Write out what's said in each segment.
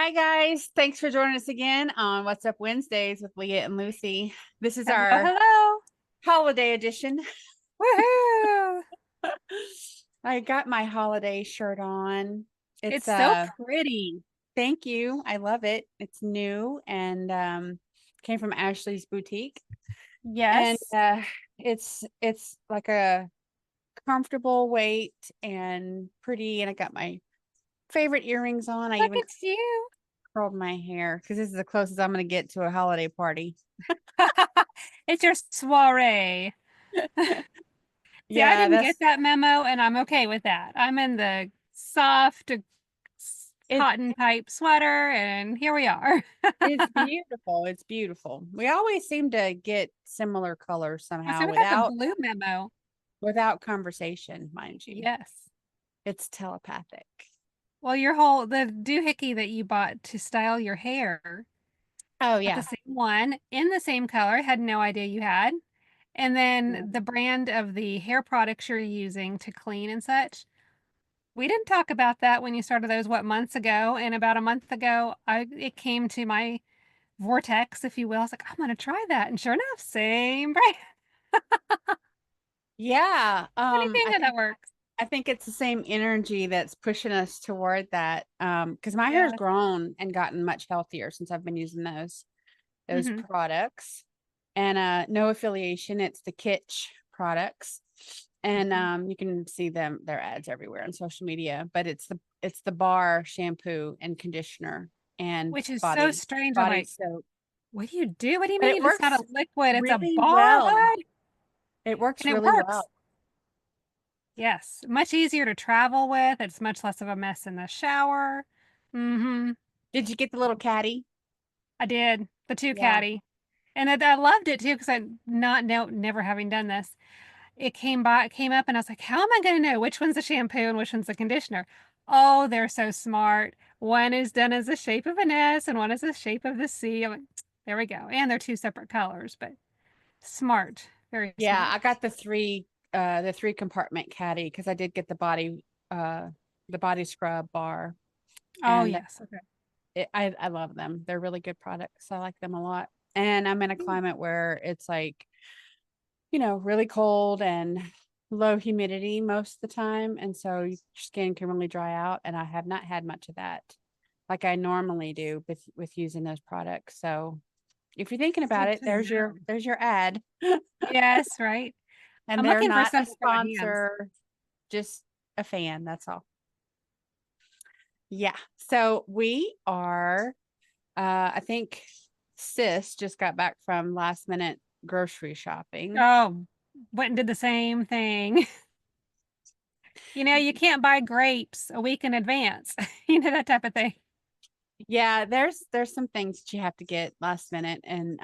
Hi guys, thanks for joining us again on What's Up Wednesdays with Leah and Lucy. This is Hello, our hello. holiday edition. Woohoo! I got my holiday shirt on. It's It's so pretty. thank you. I love it. It's new and came from Ashley's boutique. And Yes. it's like a comfortable weight and pretty, and I got my favorite earrings on. I Look even at you. curled my hair because this is the closest I'm going to get to a holiday party. It's your soiree. See, I Yeah, didn't get that's that memo, and I'm okay with that. I'm in the soft it. cotton type sweater, and here we are. It's beautiful. It's beautiful. We always seem to get similar colors So somehow we got the without blue memo. conversation, mind you. Yes. It's telepathic. Well, the doohickey that you bought to style your hair, Oh got the yeah. same one in the same color. I had no idea you had. And Yeah. then the brand of the hair products you're using to clean and such. We didn't talk about that when you started those, what, months ago? And about a month ago, it came to my vortex, if you will. I was like, I'm gonna try that. And sure enough, same brand. Yeah. Funny thing how that works. I think it's the same energy that's pushing us toward that. Because my hair's Yes. grown and gotten much healthier since I've been using those Mm-hmm. products. And no affiliation. It's the Kitsch products. And you can see their ads everywhere on social media. But it's the bar shampoo and conditioner and Which is so body strange. I'm body like, soap. what do you do? What do you But it mean? It's not works a liquid, it's a really bar. well. What? It works And it really works. well. Yes. Much easier to travel with. It's much less of a mess in the shower. Mm-hmm. Did you get the little caddy? I did. The two Yeah. caddy. And I loved it too because I not no never having done this. It came up and I was like, how am I going to know which one's the shampoo and which one's the conditioner? Oh, they're so smart. One is done as the shape of an S and one is the shape of the C. I'm like, there we go. And they're two separate colors, but smart, very Yeah, smart. I got the three compartment caddy because I did get the body scrub bar, Oh, and yes. Okay. I love them. They're really good products. I like them a lot. And I'm in a Hmm. climate where it's like, really cold and low humidity most of the time, and so your skin can really dry out, and I have not had much of that like I normally do with using those products. So if you're thinking about Good it, to there's your know. there's your ad. Yes, right. And I'm they're looking for not a something for my hands. sponsor, just a fan, that's all. Yeah. So we are I think sis just got back from last minute grocery shopping. Oh, went and did the same thing. You can't buy grapes a week in advance. That type of thing. Yeah, there's some things that you have to get last minute, and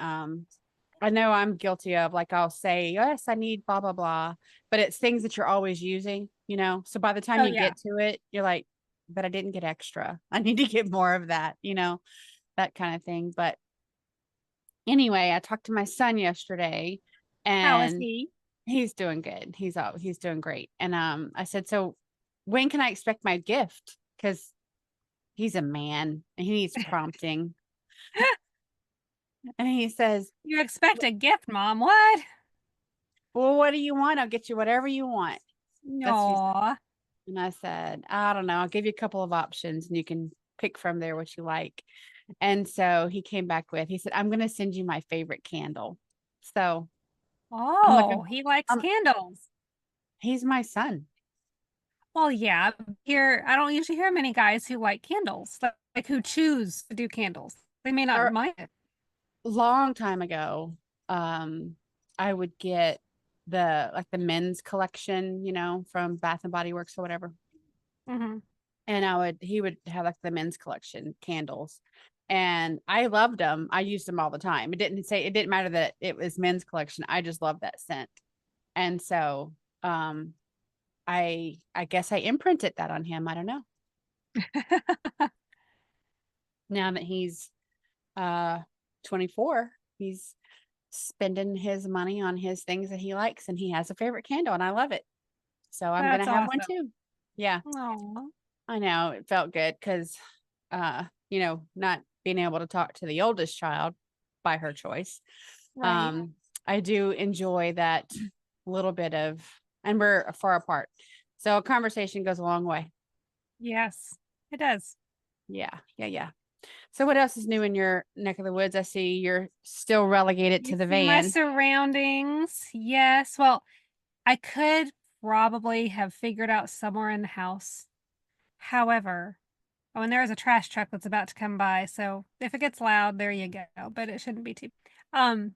I know I'm guilty of, like, I'll say, yes, I need blah blah blah, but it's things that you're always using. So by the time Oh, you yeah. get to it, you're like, but I didn't get extra. I need to get more of that, that kind of thing. But anyway, I talked to my son yesterday, How is and he? he's doing good. He's doing great. And I said, so when can I expect my gift? Because he's a man and he needs prompting. And he says, You expect a gift, Mom. What? well, what do you want? I'll get you whatever you want. That's what he said. No. And I said, I don't know. I'll give you a couple of options and you can pick from there what you like. And so he came back he said, I'm going to send you my favorite candle. So I'm Oh, looking, he likes um, candles. he's my son. Well, yeah. Here, I don't usually hear many guys who like candles, like who choose to do candles. They may not Or mind it. long time ago, um, I would get the men's collection, from Bath and Body Works or whatever. Hmm. And he would have like the men's collection candles. And I loved them. I used them all the time. It didn't matter that it was men's collection. I just loved that scent. And so I guess I imprinted that on him. I don't know. Now that he's uh 24, he's spending his money on his things that he likes, and he has a favorite candle, and I love it. So I'm gonna That's have one awesome. too. Yeah, Oh, I know. It felt good because not being able to talk to the oldest child by her choice. Right. I do enjoy that little bit of, and we're far apart. So a conversation goes a long way. Yes, it does. Yeah. Yeah. Yeah. So what else is new in your neck of the woods? I see you're still relegated You to the see my van. surroundings. Yes. Well, I could probably have figured out somewhere in the house. However, oh, and there is a trash truck that's about to come by. So if it gets loud, there you go. But it shouldn't be too. Um,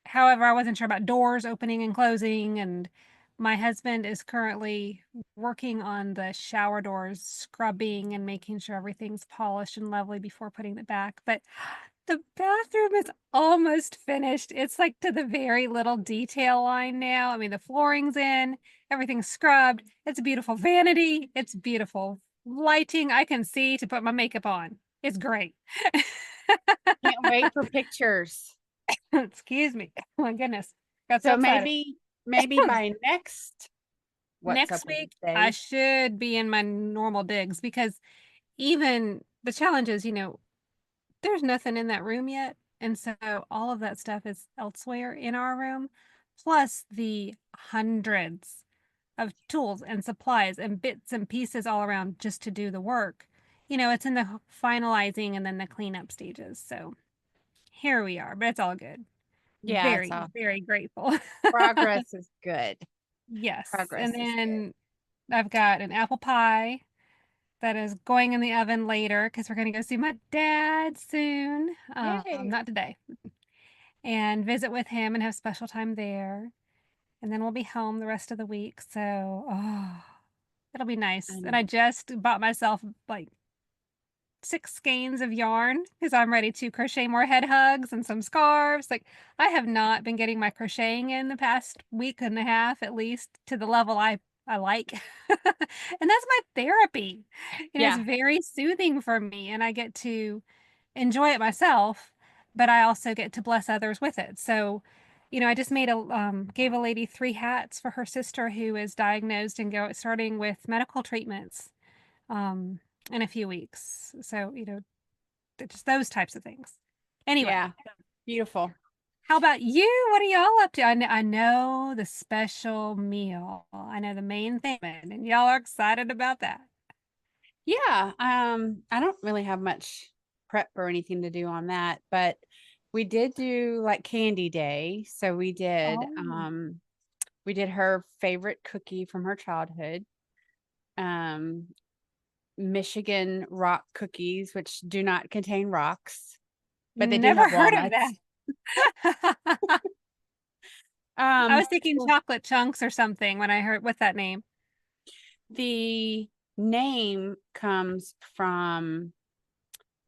However, I wasn't sure about doors opening and closing, and my husband is currently working on the shower doors, scrubbing and making sure everything's polished and lovely before putting it back. But the bathroom is almost finished. It's like to the very little detail line now. I mean, the flooring's in, everything's scrubbed. It's a beautiful vanity. It's beautiful lighting. I can see to put my makeup on. It's great. Can't wait for pictures. Excuse me. Oh my goodness. Got so So excited. maybe by next What's Up Next week, I Wednesday. should be in my normal digs because even the challenge is, there's nothing in that room yet. And so all of that stuff is elsewhere in our room, plus the hundreds of tools and supplies and bits and pieces all around just to do the work. It's in the finalizing and then the cleanup stages. So here we are, but it's all good. Yeah, it's Very, all very grateful. progress is good. Yes. And Progress is good. then I've got an apple pie that is going in the oven later because we're going to go see my dad soon. Yay. Not today, and visit with him and have special time there. And then we'll be home the rest of the week. So, it'll be nice. And And I just bought myself like 6 skeins of yarn because I'm ready to crochet more head hugs and some scarves. Like, I have not been getting my crocheting in the past week and a half, at least to the level I like. And that's my therapy. It's yeah, very soothing for me, and I get to enjoy it myself, but I also get to bless others with it. So, I just gave a lady 3 hats for her sister who is diagnosed and starting with medical treatments um, in a few weeks. So, just those types of things. Anyway, yeah. Beautiful. how about you? What are y'all up to? I know the special meal. I know the main thing, and y'all are excited about that. Yeah. I don't really have much prep or anything to do on that, but we did do like candy day. So Oh, we did her favorite cookie from her childhood. Um, Michigan rock cookies, which do not contain rocks, but they do never have heard of that. walnuts. I was thinking So chocolate chunks or something when I heard with that name. the name comes from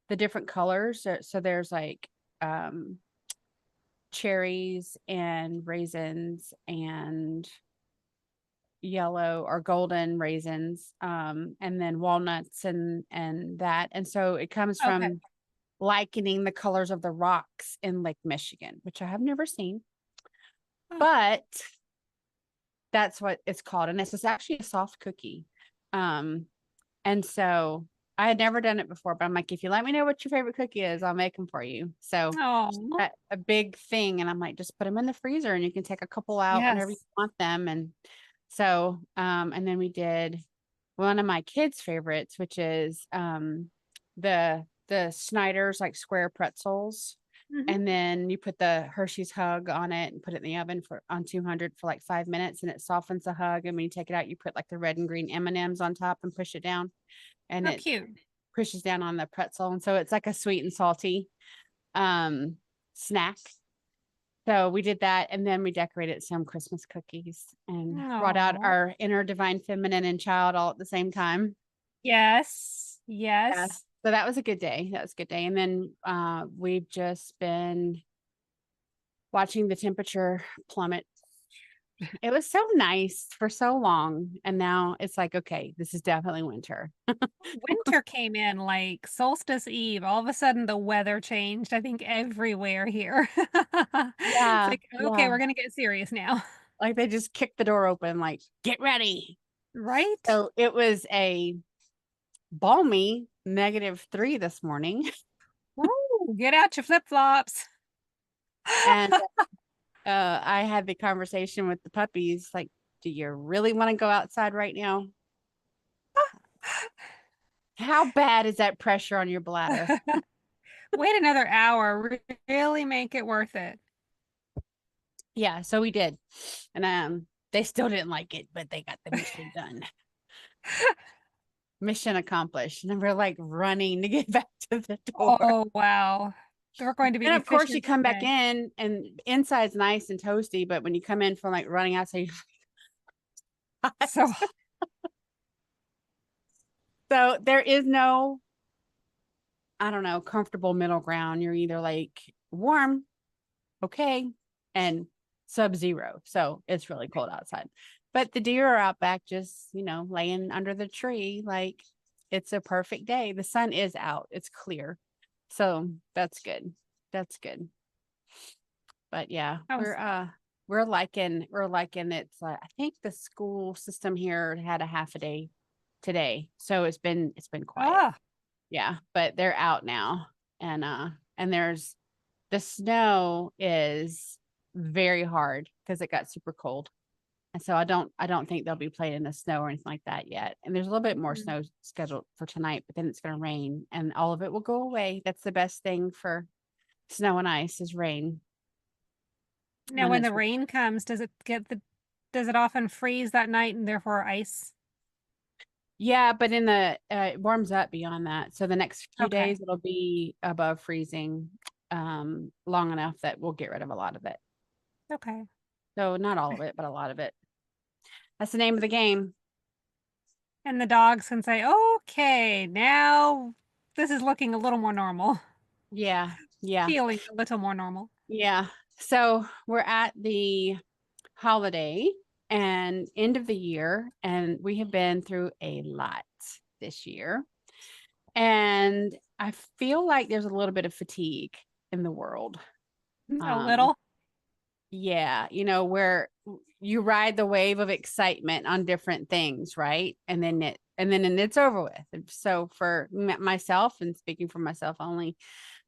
the different colors. So there's like um cherries and raisins and yellow or golden raisins, and then walnuts and that. And so it comes Okay. from likening the colors of the rocks in Lake Michigan, which I have never seen, Oh, but that's what it's called. And it's actually a soft cookie. Um, and so I had never done it before, but I'm like, if you let me know what your favorite cookie is, I'll make them for you. So oh, a big thing. And I'm like, just put them in the freezer and you can take a couple out whenever you yes. want them. And so, and then we did one of my kids' favorites, which is the Snyder's like square pretzels. Hmm. And then you put the Hershey's hug on it and put it in the oven for on 200 for like 5 minutes, and it softens the hug. And when you take it out, you put like the red and green M&Ms on top and push it down, and How it cute. pushes down on the pretzel. And so it's like a sweet and salty um snack. So we did that, and then we decorated some Christmas cookies and brought out Oh, our inner divine feminine and child all at the same time. yes. Yeah. Yes. So that was a good day. That was a good day. And then we've just been watching the temperature plummet. It was so nice for so long. And now it's like, okay, this is definitely winter. Winter came in like solstice eve. All of a sudden, the weather changed, I think, everywhere here. It's Yeah. like, okay, Yeah. we're going to get serious now. Like they just kicked the door open, like, get ready. Right? So it was a balmy -3 this morning. Woo, get out your flip-flops. And I had the conversation with the puppies, like, do you really want to go outside right now? How bad is that pressure on your bladder? Wait another hour. Really make it worth it. Yeah, so we did. And they still didn't like it, but they got the mission done. Mission accomplished. And then we're like running to get back to the door. Oh, wow. We're going to be And of course you efficient come back today. in and inside's nice and toasty, but when you come in from like running outside, So so there is no, I don't know, comfortable middle ground. You're either like warm, okay, and sub-zero. So it's really cold outside. But the deer are out back just, laying under the tree. Like it's a perfect day. The sun is out. It's clear. So that's good. That's good. But yeah, I was, we're liking it's I think the school system here had a half a day today. So it's been quiet. ah, Yeah, but they're out now. And there's the snow is very hard because it got super cold. And so I don't think they'll be playing in the snow or anything like that yet. And there's a little bit more mhm. snow scheduled for tonight, but then it's going to rain and all of it will go away. That's the best thing for snow and ice is rain. Now, And when it's the rain comes, does it often freeze that night and therefore ice? yeah, but in the it warms up beyond that. So the next few Okay. days it'll be above freezing long enough that we'll get rid of a lot of it. Okay. So not all of it, but a lot of it. That's the name of the game. And the dogs can say, okay, now this is looking a little more normal, Yeah. Yeah. feeling a little more normal. Yeah. So we're at the holiday and end of the year, and we have been through a lot this year. And I feel like there's a little bit of fatigue in the world. A Um, little. yeah, where you ride the wave of excitement on different things, right? And then it's over with. And so for myself, and speaking for myself only,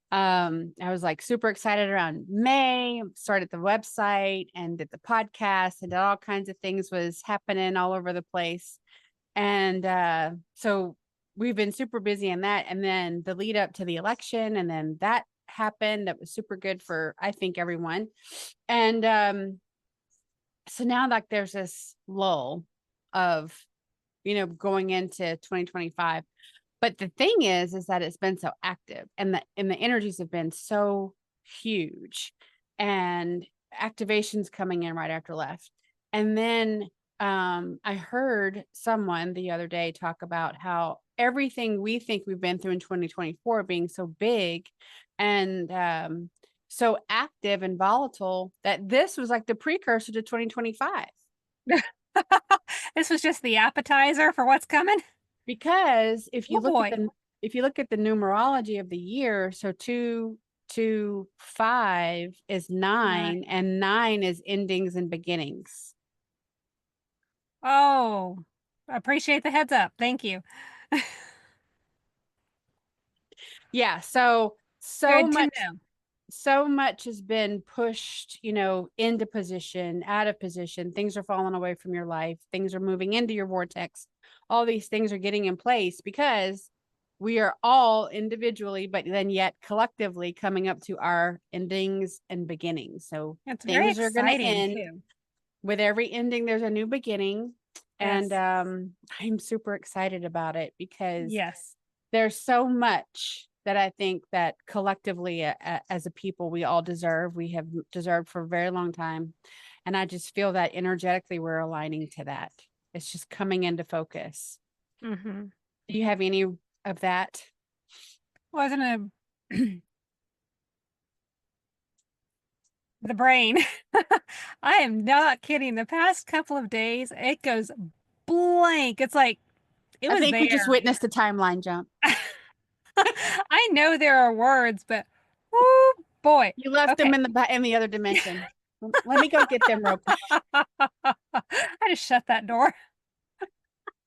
I was like super excited around May, started the website and did the podcast and did all kinds of things was happening all over the place. And so we've been super busy in that. And then the lead up to the election, and then that happened. That was super good for, I think, everyone. And so now like there's this lull of, going into 2025. But the thing is that it's been so active and the energies have been so huge and activations coming in right after left. And then I heard someone the other day talk about how everything we think we've been through in 2024 being so big and so active and volatile that this was like the precursor to 2025. This was just the appetizer for what's coming. Because Oh boy. if you look at the numerology of the year, so 2 to 5 is Nice. 9, and 9 is endings and beginnings. Oh, appreciate the heads up. Thank you. Yeah, so Good to much know. so much has been pushed, into position, out of position. Things are falling away from your life. Things are moving into your vortex. All these things are getting in place because we are all individually, but then yet collectively coming up to our endings and beginnings. So It's very things are going to exciting end. too. With every ending, there's a new beginning. And Yes. I'm super excited about it because Yes. there's so much that I think that collectively as a people we all deserve. We have deserved for a very long time. And I just feel that energetically we're aligning to that. It's just coming into focus. Mm-hmm. Do you have any of that? Wasn't a the brain. I am not kidding. The past couple of days, it goes blank. It's like it I was think we just there. witnessed a timeline jump. I know there are words, but oh boy. You left them Okay. in the other dimension. Let me go get them real quick. I just shut that door.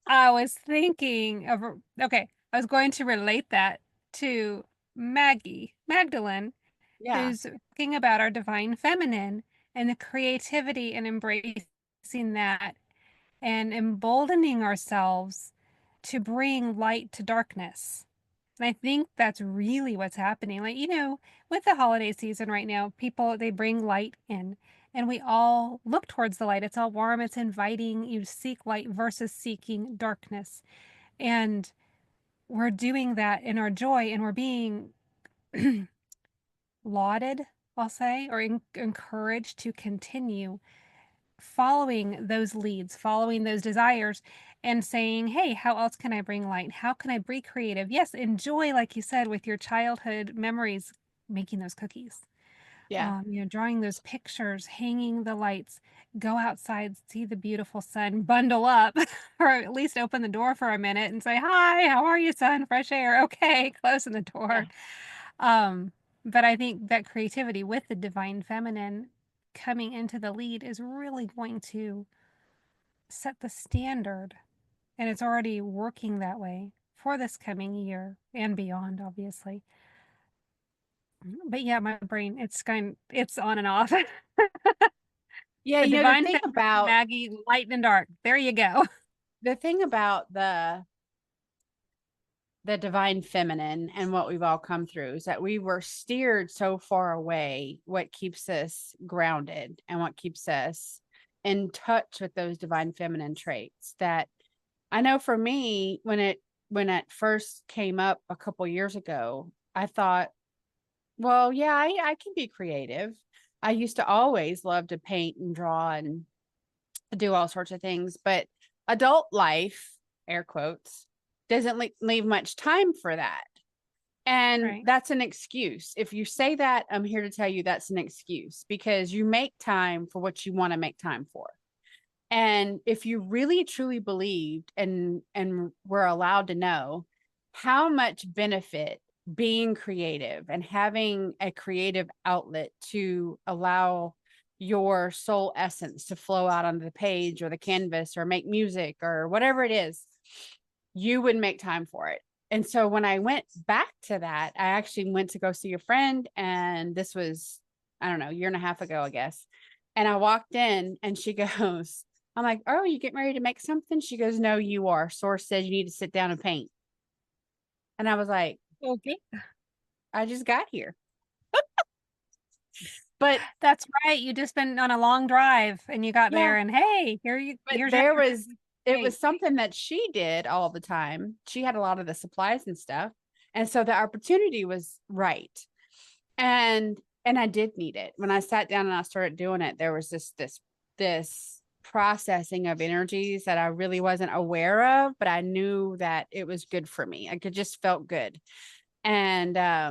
I was thinking of okay. I was going to relate that to Magdalene, Yeah. who's talking about our divine feminine and the creativity and embracing that and emboldening ourselves to bring light to darkness. And I think that's really what's happening. Like, with the holiday season right now, people, they bring light in and we all look towards the light. It's all warm, it's inviting you to seek light versus seeking darkness. And we're doing that in our joy and we're being lauded, I'll say, or encouraged to continue following those leads, following those desires, and saying, hey, how else can I bring light? How can I be creative? Yes, enjoy, like you said, with your childhood memories, making those cookies. Yeah. Drawing those pictures, hanging the lights, go outside, see the beautiful sun, bundle up, or at least open the door for a minute and say, hi, how are you, sun? Fresh air. Okay, closing the Yeah. door. Um, but I think that creativity with the divine feminine coming into the lead is really going to set the standard. And it's already working that way for this coming year and beyond, obviously. But yeah, my brain, it's on and off. Yeah, The the divine thing feminine, about Maggie, light and dark. There you go. the divine feminine and what we've all come through is that we were steered so far away. What keeps us grounded and what keeps us in touch with those divine feminine traits that I know for me, when it first came up a couple years ago, I thought, well, yeah, I can be creative. I used to always love to paint and draw and do all sorts of things, but adult life, air quotes, doesn't leave much time for that. And Right. that's an excuse. If you say that, I'm here to tell you that's an excuse because you make time for what you want to make time for. And if you really truly believed and were allowed to know how much benefit being creative and having a creative outlet to allow your soul essence to flow out onto the page or the canvas or make music or whatever it is, you would make time for it. And so when I went back to that, I actually went to go see a friend, and this was, I don't know, a year and a half ago, I guess. And I walked in and she goes, I'm like, oh, you get ready to make something? She goes, no, you are. Source says you need to sit down and paint. And I was like, Okay. I just got here. But That's right. You just been on a long drive and you got yeah, there and hey, but here's your there was, it was paint. something that she did all the time. She had a lot of the supplies and stuff. And so the opportunity was right. And I did need it. When I sat down and I started doing it, there was this processing of energies that I really wasn't aware of, but I knew that it was good for me. Like it just felt good. And I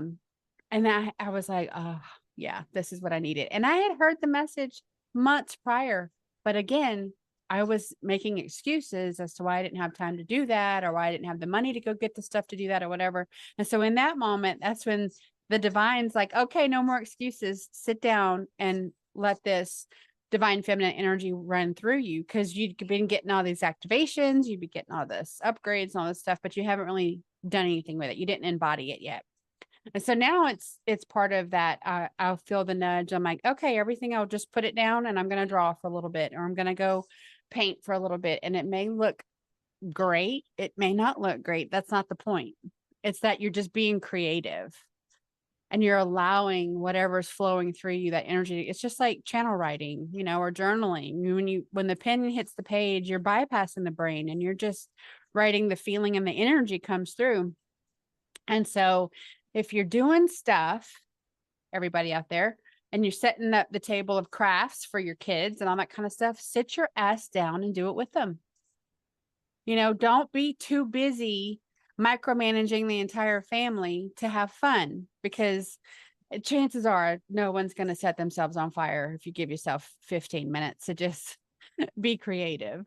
was like, oh yeah, this is what I needed. And I had heard the message months prior, but again, I was making excuses as to why I didn't have time to do that or why I didn't have the money to go get the stuff to do that or whatever. And so in that moment, that's when the divine's like, okay, no more excuses. Sit down and let this divine feminine energy run through you because you've been getting all these activations, you've been getting all this upgrades and all this stuff, but you haven't really done anything with it. You didn't embody it yet. And so now it's part of that. I'll feel the nudge. I'm like, okay, everything. I'll just put it down, and I'm going to draw for a little bit, or I'm going to go paint for a little bit. And it may look great. It may not look great. That's not the point. It's that you're just being creative, and you're allowing whatever's flowing through you, that energy. It's just like channel writing, or journaling. When the pen hits the page, you're bypassing the brain, and you're just writing the feeling, and the energy comes through. And so if you're doing stuff, everybody out there, and you're setting up the table of crafts for your kids and all that kind of stuff, sit your ass down and do it with them. Don't be too busy micromanaging the entire family to have fun because chances are no one's going to set themselves on fire if you give yourself 15 minutes to just be creative,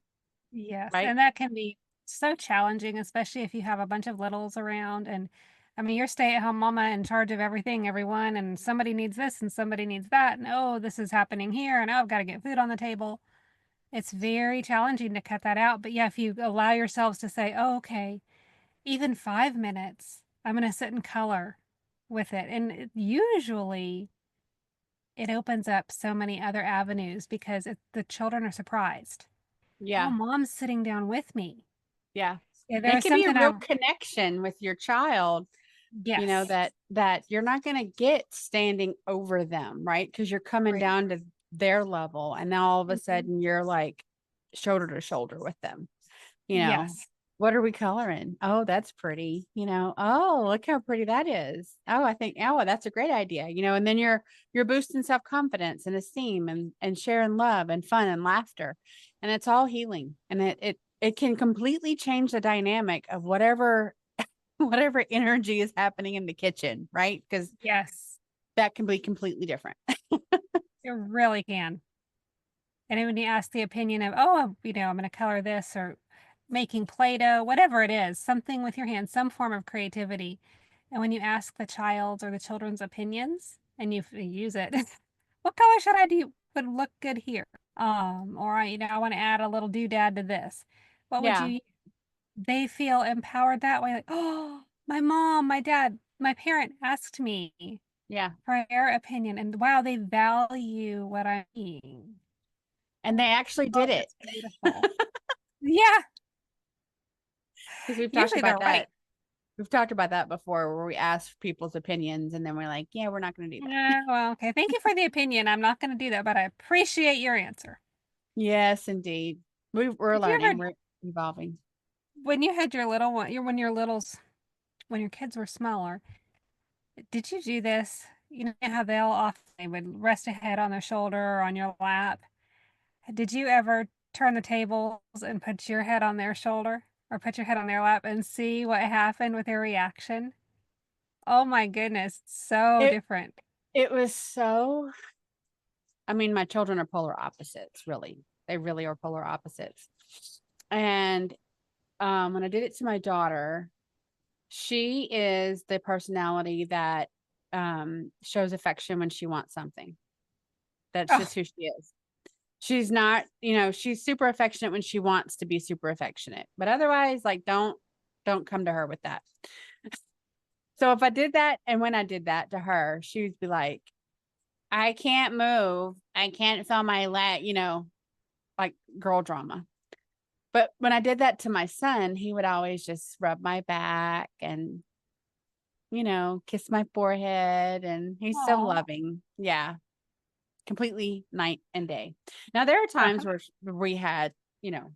Yes, right? and that can be so challenging, especially if you have a bunch of littles around. And I mean, you're stay-at-home mama in charge of everything, everyone, and somebody needs this and somebody needs that. And oh, this is happening here, and oh, I've got to get food on the table. It's very challenging to cut that out. But yeah, if you allow yourselves to say, oh, okay, even 5 minutes, I'm going to sit and color with it. And usually it opens up so many other avenues because the children are surprised. Oh, Yeah. mom's sitting down with me. Yeah. Yeah, And there it was can be a something real connection with your child, yes, that you're not going to get standing over them, right? Because you're coming right. down to their level. And now all of a Mhm. sudden you're like shoulder to shoulder with them. you know, Yes, what are we coloring? Oh, that's pretty. Oh, look how pretty that is. Oh, I think, oh, that's a great idea. And then you're boosting self-confidence and esteem and sharing love and fun and laughter. And it's all healing. And it can completely change the dynamic of whatever whatever energy is happening in the kitchen, right? Because yes, that can be completely different. it really can. And then when you ask the opinion of, oh, I'm going to color this or making Play-Doh, whatever it is, something with your hands, some form of creativity. And when you ask the child or the children's opinions and you use it, what color should I do? Would look good here. Or I want to add a little doodad to this. What would Yeah. you? They feel empowered that way. Like, oh, my mom, my dad, my parent asked me Yeah. for their opinion, and wow, they value what I'm eating. And they actually Oh, did it. it's beautiful. Yeah, Because we've talked usually about they're right. that. We've talked about that before where we ask people's opinions and then we're like, yeah, we're not going to do that. Yeah, well, okay. Thank you for the opinion. I'm not going to do that, but I appreciate your answer. Yes, indeed. We're Did you ever, learning, we're evolving. when you had your little one, when your littles, when your kids were smaller, did you do this? You know how they'll often they would rest a head on their shoulder or on your lap. Did you ever turn the tables and put your head on their shoulder or put your head on their lap and see what happened with their reaction? Oh my goodness, so It different. it was so I mean, my children are polar opposites, really. They really are polar opposites. And when I did it to my daughter, she is the personality that shows affection when she wants something. That's Oh, just who she is. She's not, she's super affectionate when she wants to be super affectionate. But otherwise, like don't come to her with that. So if I did that and when I did that to her, she would be like, I can't move. I can't feel my leg, like girl drama. But when I did that to my son, he would always just rub my back and, kiss my forehead. And he's so aw. loving. Yeah. Completely night and day. Now, there are times Uh-huh. where we had,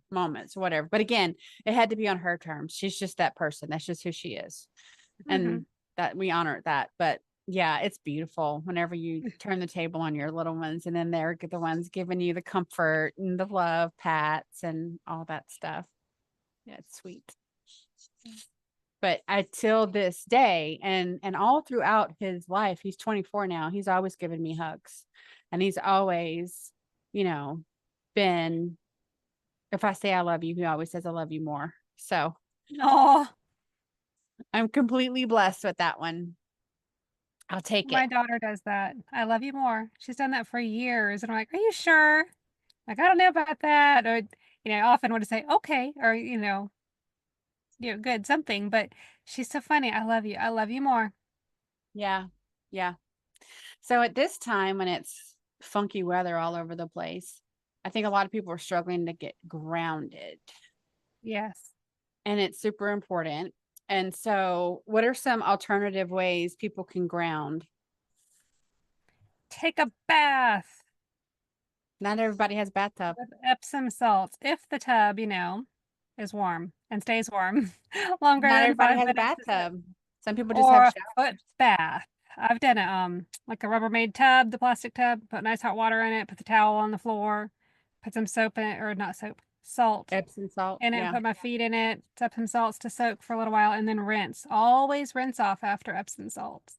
moments, whatever. But again, it had to be on her terms. She's just that person. That's just who she is. Mhm. And that we honor that. But yeah, it's beautiful whenever you turn the table on your little ones and then they're the ones giving you the comfort and the love pats and all that stuff. Yeah, it's sweet. But till this day and all throughout his life, he's 24 now, he's always given me hugs. And he's always, you know, been if I say I love you, he always says I love you more. So Aw, I'm completely blessed with that one. I'll take it. my daughter does that. I love you more. She's done that for years, and I'm like, "Are you sure?" Like, "I don't know about that," or, I often would say, "Okay," or, good, something, but she's so funny. "I love you. I love you more." Yeah. Yeah. So at this time when it's funky weather all over the place, I think a lot of people are struggling to get grounded, Yes. and it's super important. And so, what are some alternative ways people can ground? Take a bath Not everybody has a bathtub. with Epsom salts if the tub, is warm and stays warm longer Not than everybody 5 has a minutes bathtub. Some people just or have a foot showers. bath. I've done it, like a Rubbermaid tub, the plastic tub, put nice hot water in it, put the towel on the floor, put some soap in it, or not soap, salt Epsom salt. in it, Yeah. put my feet in it, Epsom salts to soak for a little while, and then rinse. Always rinse off after Epsom salts.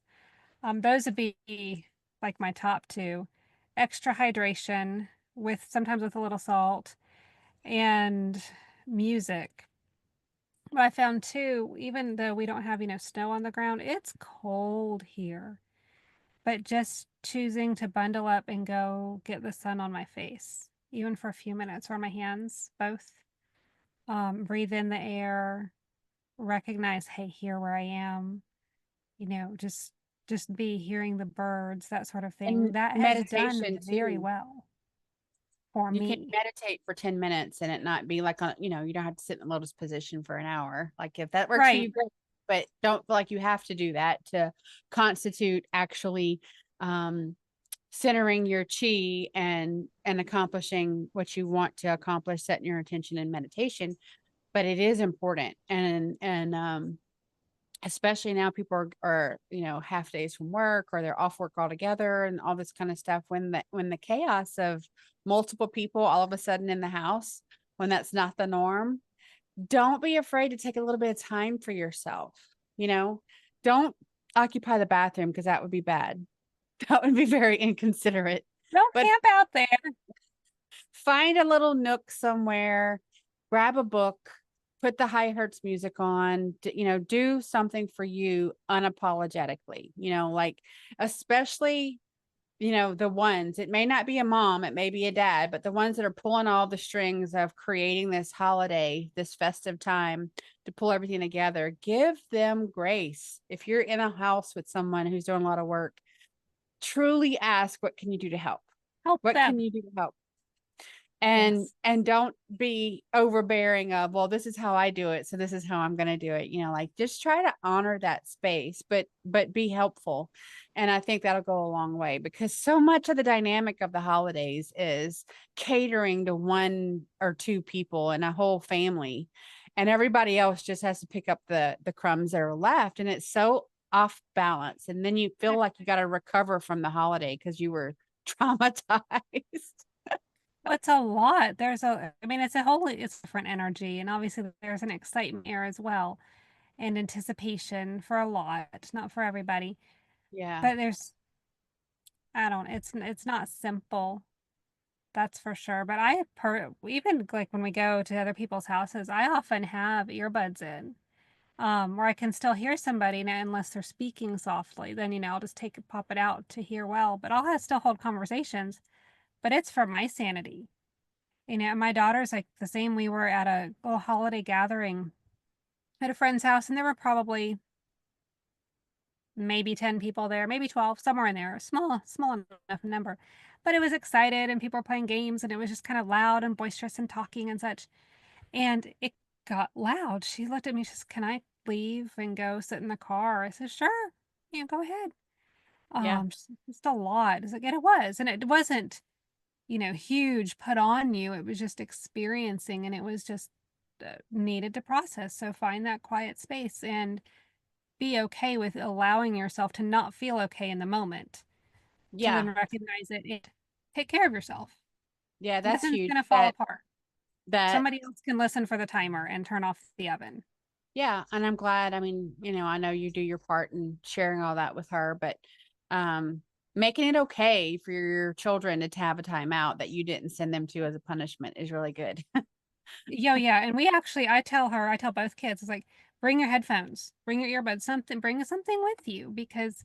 Those would be like my top two. Extra hydration with sometimes with a little salt and music. What I found too, even though we don't have, snow on the ground, it's cold here. But just choosing to bundle up and go get the sun on my face, even for a few minutes, or my hands, both. Breathe in the air, recognize, hey, here where I am, just be hearing the birds, that sort of thing. And That has done meditation very too. well for You can me. meditate for 10 minutes and it not be like on, you don't have to sit in the lotus position for an hour. Like if that works for Right. you, great. But don't feel like you have to do that to constitute actually um centering your chi and accomplishing what you want to accomplish, setting your intention in meditation. But it is important. And especially now people are half days from work or they're off work altogether and all this kind of stuff, when the chaos of multiple people all of a sudden in the house, when that's not the norm, don't be afraid to take a little bit of time for yourself. you know don't occupy the bathroom, because that would be bad. That would be very inconsiderate. Don't But camp out there. find a little nook somewhere, grab a book, put the high hertz music on, do something for you unapologetically, like, especially, the ones, it may not be a mom, it may be a dad, but the ones that are pulling all the strings of creating this holiday, this festive time to pull everything together, give them grace. If you're in a house with someone who's doing a lot of work, truly ask, what can you do to help? Help What can them. you do to help? and Yes. and don't be overbearing of, well, this is how I do it, so this is how I'm going to do it. Like, just try to honor that space, but be helpful. And I think that'll go a long way, because so much of the dynamic of the holidays is catering to one or two people in a whole family, and everybody else just has to pick up the crumbs that are left, and it's so off balance, and then you feel like you got to recover from the holiday because you were traumatized. Well, it's a lot. I mean, it's different energy. And obviously, there's an excitement here as well and anticipation for a lot, not for everybody. Yeah. But it's not simple. That's for sure. But even like when we go to other people's houses, I often have earbuds in, where I can still hear somebody now, unless they're speaking softly. Then, I'll just pop it out to hear well. But still hold conversations. But it's for my sanity. My daughter's like the same. We were at a little holiday gathering at a friend's house, and there were probably maybe 10 people there, maybe 12, somewhere in there, small enough number. But it was excited, and people were playing games, and it was just kind of loud and boisterous and talking and such. And it got loud. She looked at me, she says, "Can I leave and go sit in the car?" I said, "Sure. Go ahead." Yeah. Just a lot. It's like, and it was, and it wasn't, huge put on you. It was just experiencing, and it was just needed to process. So find that quiet space and be okay with allowing yourself to not feel okay in the moment, to then Yeah. recognize it and take care of yourself. Yeah, that's Nothing's huge. going to fall That apart. that Somebody else can listen for the timer and turn off the oven. yeah, and I'm glad. I mean, I know you do your part in sharing all that with her, but um making it okay for your children to have a timeout that you didn't send them to as a punishment is really good. Yeah, yeah. And I tell both kids, it's like, bring your headphones, bring your earbuds, bring something with you, because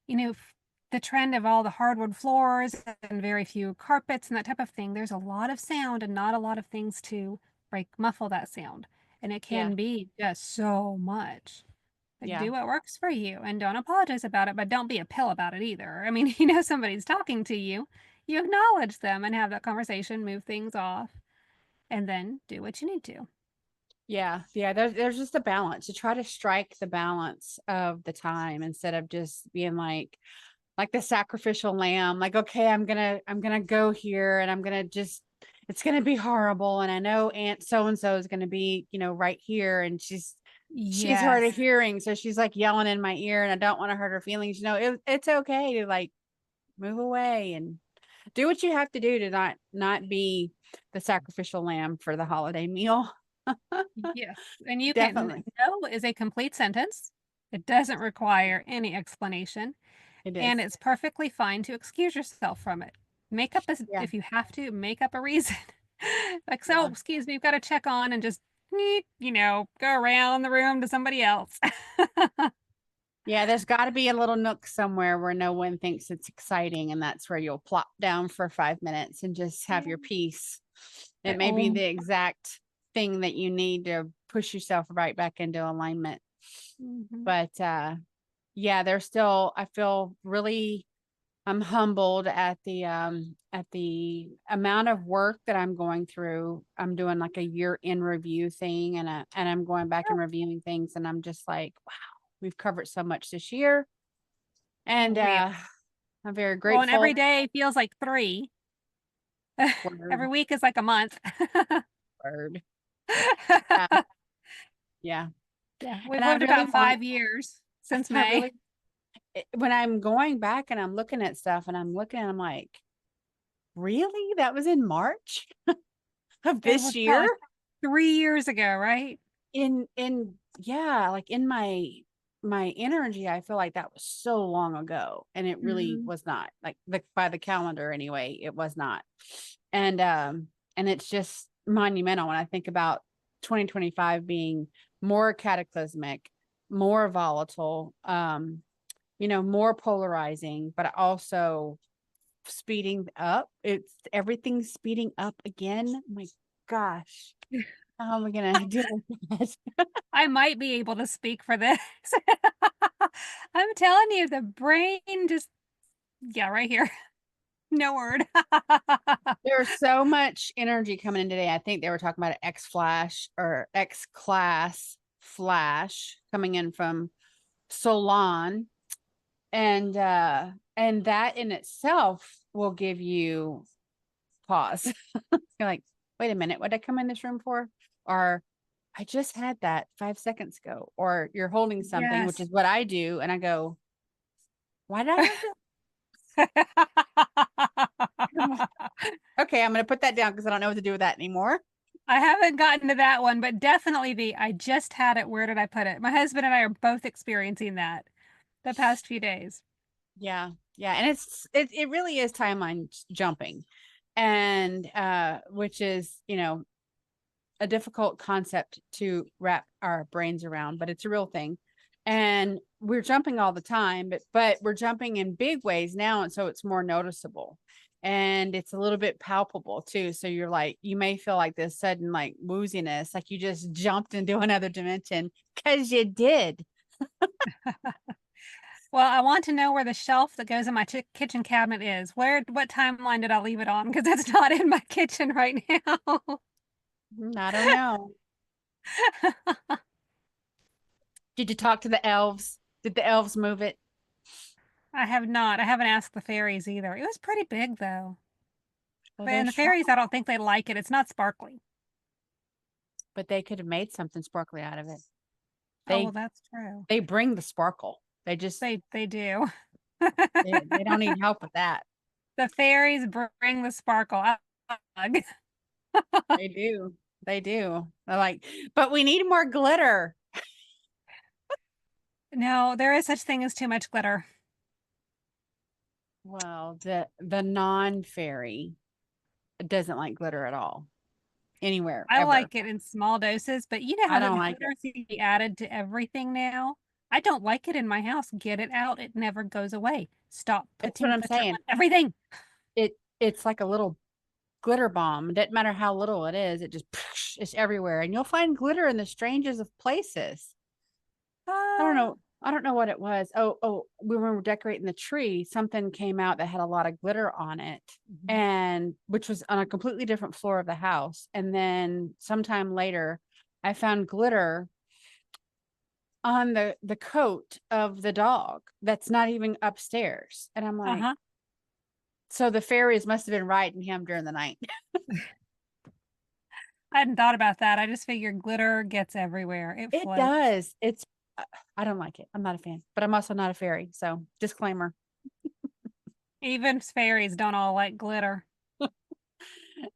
the trend of all the hardwood floors and very few carpets and that type of thing, there's a lot of sound and not a lot of things to muffle that sound. And it Yeah. can be just so much. Like, Yeah. do what works for you and don't apologize about it, but don't be a pill about it either. I mean, somebody's talking to you, you acknowledge them and have that conversation, move things off, and then do what you need to. Yeah. Yeah. There's just a balance, to try to strike the balance of the time, instead of just being like the sacrificial lamb, like, okay, I'm gonna go here, and it's gonna be horrible, and I know aunt so and so is gonna be right here, and she's hard of Yes. hearing, so she's like yelling in my ear, and I don't want to hurt her feelings. It's okay to like move away and do what you have to do to not be the sacrificial lamb for the holiday meal. Yes. And you can, Definitely. no is a complete sentence. It doesn't require any explanation. It And is. it's perfectly fine to excuse yourself from it. Yeah. If you have to, make up a reason. Like, so, Yeah. excuse me, we've got to check on, and just, go around the room to somebody else. Yeah, there's got to be a little nook somewhere where no one thinks it's exciting, and that's where you'll plop down for 5 minutes and just have Yeah. your peace. It But, may be oh, the exact thing that you need to push yourself right back into alignment. Mhm. But yeah, there's still, I feel really, I'm humbled at the amount of work that I'm going through. I'm doing like a year in review thing, and I'm going back and reviewing things, and I'm just like, wow, we've covered so much this year. And Real. I'm very Well, and every grateful. day feels like 3. Every Word, week is like a month. word. Yeah, yeah. Yeah, we've And I lived really about want, 5 years since I May. really, when I'm going back and I'm looking at stuff and I'm looking, I'm like, really? That was in March of It this was felt year? like 3 years ago, right? In yeah, like in my energy, I feel like that was so long ago, and it really Mhm. was not. Like by the calendar anyway, it was not. And it's just monumental when I think about 2025 being more cataclysmic, more volatile, more polarizing, but also speeding up. It's everything's speeding up again. Oh my gosh. How am I gonna deal with that? I might be able to speak for this. I'm telling you, the brain just yeah, right here. No word. There's so much energy coming in today. I think they were talking about an X flash or X class flash coming in from Solon. And that in itself will give you pause. You're like, wait a minute, what did I come in this room for? Or I just had that 5 seconds ago. Or you're holding something, which Yes. is what I do, and I go, why did I have that? Okay, I'm gonna put that down because I don't know what to do with that anymore. I haven't gotten to that one, but definitely the I just had it. Where did I put it? My husband and I are both experiencing that the past few days. Yeah. Yeah. And it really is timeline jumping. And which is, a difficult concept to wrap our brains around, but it's a real thing. And we're jumping all the time, but we're jumping in big ways now, and so it's more noticeable. And it's a little bit palpable too. So you're like, you may feel like this sudden like wooziness, like you just jumped into another dimension because you did. Well, I want to know where the shelf that goes in my kitchen cabinet is. What timeline did I leave it on? Because that's not in my kitchen right now. I don't know. Did you talk to the elves? Did the elves move it? I have not. I haven't asked the fairies either. It was pretty big though. Well, But they're and the strong, fairies, I don't think they like it. It's not sparkly. but they could have made something sparkly out of it. Oh, well, They that's true. they bring the sparkle. They just They do. they don't need help with that. The fairies bring the sparkle. Ugh. They do. They do. They're like, but we need more glitter. No, there is such thing as too much glitter. Well, the non-fairy doesn't like glitter at all. Anywhere, I ever. like it in small doses, but you know I how don't that like it. glitter seems to be added to everything now? I don't like it in my house. Get it out. It never goes away. Stop That's what putting I'm glitter on saying. everything. It's like a little glitter bomb. It doesn't matter how little it is, it just it's everywhere. And you'll find glitter in the strangest of places. I don't Ah, know. I don't know what it was. We were decorating the tree. Something came out that had a lot of glitter on it, mhm. and which was on a completely different floor of the house. And then sometime later, I found glitter on the coat of the dog that's not even upstairs. And I'm like, Uh-huh. so the fairies must have been riding him during the night. I hadn't thought about that. I just figured glitter gets everywhere. It It floats. does. I don't like it. I'm not a fan, but I'm also not a fairy. So disclaimer. Even fairies don't all like glitter.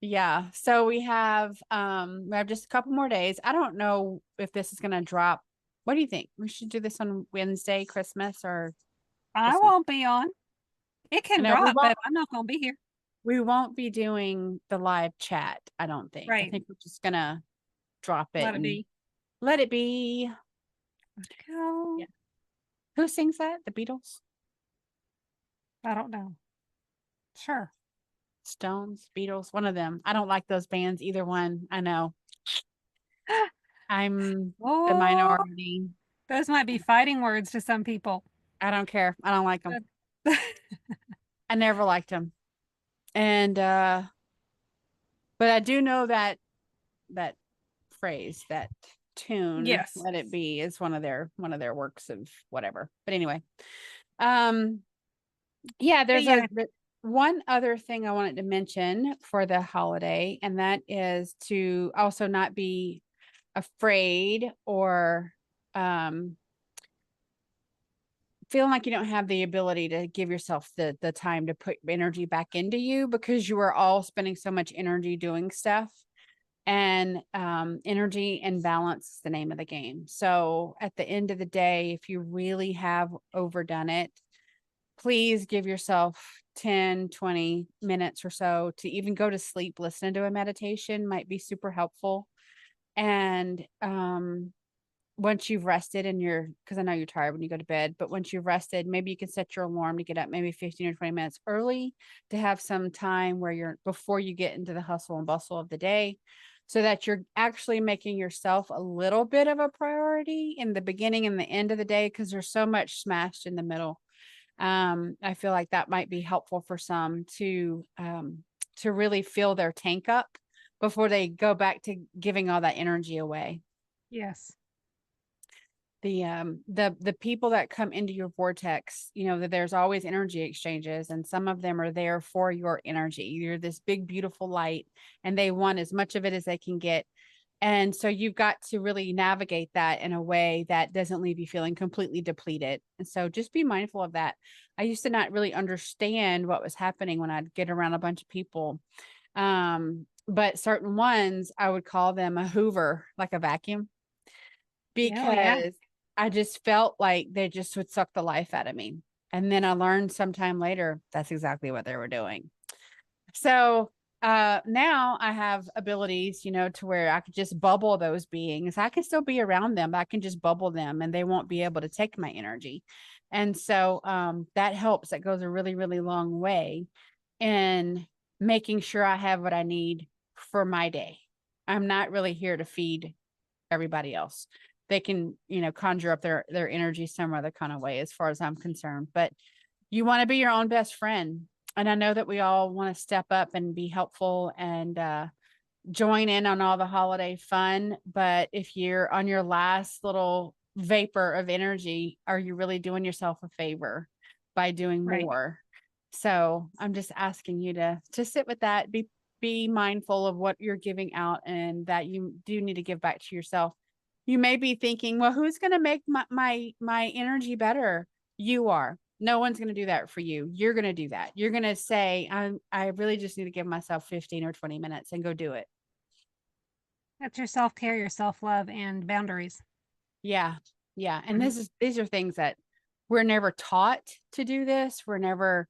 Yeah. So we have just a couple more days. I don't know if this is gonna drop. What do you think? We should do this on Wednesday, Christmas or I Christmas. won't be on. It I can know drop, but I'm not going to be here. we won't be doing the live chat, I don't think. I Right. think we're just gonna drop it Let it and be. let it be. Go. Yeah. Who sings that? The Beatles? I don't know. Sure. Stones, Beatles, one of them. I don't like those bands, either one. I know. I'm the Oh, minority. those might be fighting words to some people. I don't care. I don't like them. But- I never liked them. And but I do know that that phrase, that tune, Yes. let it be, is one of their works of whatever. But anyway, um yeah, But there's yeah, one other thing I wanted to mention for the holiday, and that is to also not be afraid or um feeling like you don't have the ability to give yourself the time to put energy back into you, because you are all spending so much energy doing stuff. And energy and balance is the name of the game. So at the end of the day, if you really have overdone it, please give yourself 10, 20 minutes or so to even go to sleep. Listen to a meditation might be super helpful. And once you've rested and because I know you're tired when you go to bed, but once you've rested, maybe you can set your alarm to get up maybe 15 or 20 minutes early, to have some time where before you get into the hustle and bustle of the day, so that you're actually making yourself a little bit of a priority in the beginning and the end of the day, because there's so much smashed in the middle. I feel like that might be helpful for some to really fill their tank up before they go back to giving all that energy away. yes. The people that come into your vortex, that there's always energy exchanges, and some of them are there for your energy. You're this big beautiful light, and they want as much of it as they can get. And so you've got to really navigate that in a way that doesn't leave you feeling completely depleted. And so just be mindful of that. I used to not really understand what was happening when I'd get around a bunch of people. But certain ones, I would call them a hoover, like a vacuum, Yeah, oh, yeah. because I just felt like they just would suck the life out of me. And then I learned sometime later that's exactly what they were doing. So now I have abilities, to where I could just bubble those beings. I can still be around them, but I can just bubble them and they won't be able to take my energy. And so that helps. That goes a really, really long way in making sure I have what I need for my day. I'm not really here to feed everybody else. They can, conjure up their energy some other kind of way, as far as I'm concerned. But you want to be your own best friend. And I know that we all want to step up and be helpful and join in on all the holiday fun. But if you're on your last little vapor of energy, are you really doing yourself a favor by doing Right. more? So I'm just asking you to sit with that, be mindful of what you're giving out, and that you do need to give back to yourself. You may be thinking, well, who's going to make my energy better? You are. No one's going to do that for you. You're going to do that. You're going to say, I really just need to give myself 15 or 20 minutes and go do it. That's your self-care, your self-love, and boundaries. Yeah. Yeah. And Mhm. these are things that we're never taught to do this. We're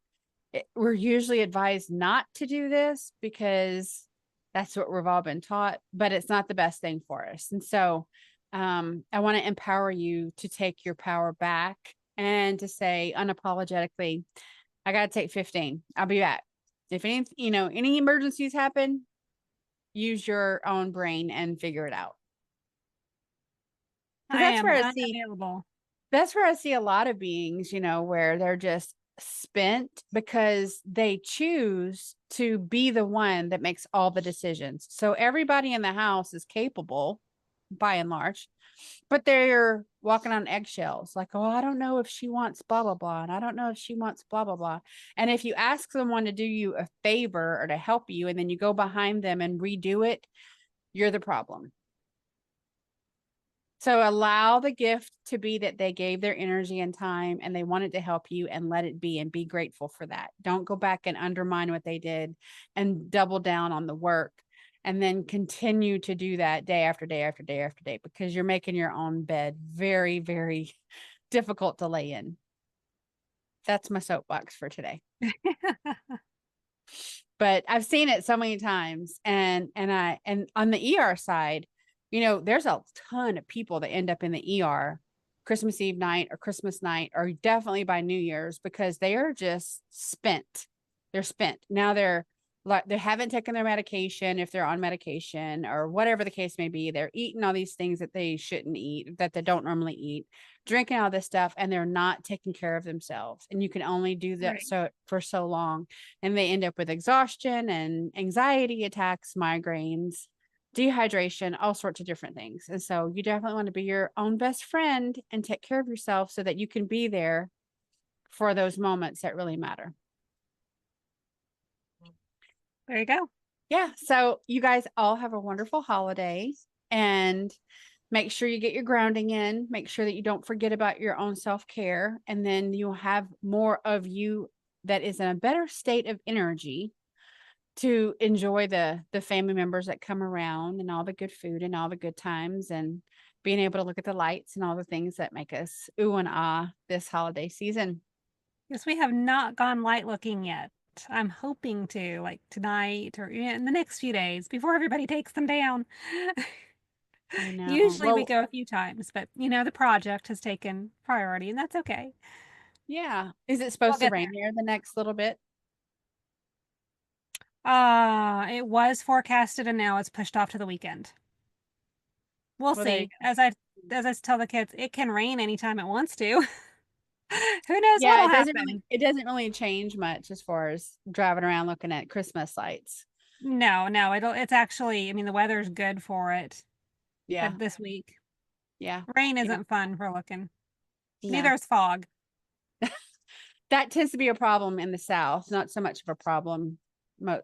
usually advised not to do this because that's what we've all been taught, but it's not the best thing for us. And so I want to empower you to take your power back and to say unapologetically, I got to take 15. I'll be back. If any emergencies happen, use your own brain and figure it out. Because I am unavailable. that's where I see a lot of beings, where they're just spent because they choose to be the one that makes all the decisions. So everybody in the house is capable by and large, but they're walking on eggshells, like, oh, I don't know if she wants blah, blah, blah. And I don't know if she wants blah, blah, blah. And if you ask someone to do you a favor or to help you, and then you go behind them and redo it, you're the problem. So allow the gift to be that they gave their energy and time and they wanted to help you, and let it be, and be grateful for that. Don't go back and undermine what they did and double down on the work, and then continue to do that day after day after day after day, because you're making your own bed very, very difficult to lay in. That's my soapbox for today. But I've seen it so many times, and on the ER side, there's a ton of people that end up in the ER Christmas Eve night or Christmas night, or definitely by New Year's, because they are just spent. They're spent. Now they're like they haven't taken their medication if they're on medication or whatever the case may be. They're eating all these things that they shouldn't eat, that they don't normally eat, drinking all this stuff, and they're not taking care of themselves. And you can only do that Right. so for so long. And they end up with exhaustion and anxiety attacks, migraines, dehydration, all sorts of different things. And so you definitely want to be your own best friend and take care of yourself so that you can be there for those moments that really matter. There you go. Yeah. So you guys all have a wonderful holiday and make sure you get your grounding in. Make sure that you don't forget about your own self care. And then you'll have more of you that is in a better state of energy to enjoy the family members that come around and all the good food and all the good times and being able to look at the lights and all the things that make us ooh and ah this holiday season. Yes, we have not gone light looking yet. I'm hoping to, like tonight or in the next few days before everybody takes them down. I know. Usually we Well, go a few times, but the project has taken priority and that's okay. yeah. Is it We'll supposed to get rain there. here the next little bit? It was forecasted and now it's pushed off to the weekend. We'll Well, there you see. go. As I tell the kids, it can rain anytime it wants to. Who knows Yeah, what'll happen? it doesn't really change much as far as driving around looking at Christmas lights. No, no, it's actually, I mean, the weather's good for it, Yeah. but this week, Yeah. rain Yeah. isn't fun for looking. No. Neither is fog. That tends to be a problem in the South, not so much of a problem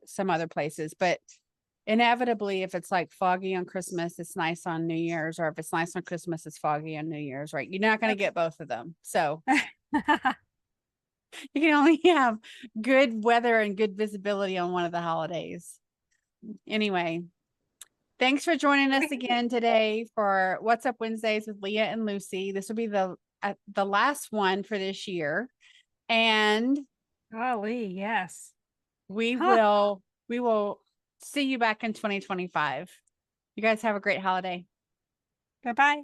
some other places, but inevitably if it's like foggy on Christmas, it's nice on New Year's, or if it's nice on Christmas, it's foggy on New Year's, right? You're not going to That's get both of them. So you can only have good weather and good visibility on one of the holidays. Anyway, thanks for joining us again today for What's Up Wednesdays with Leah and Lucy. This will be the last one for this year, and Golly, yes. we Huh. will we will see you back in 2025. You guys have a great holiday. Goodbye.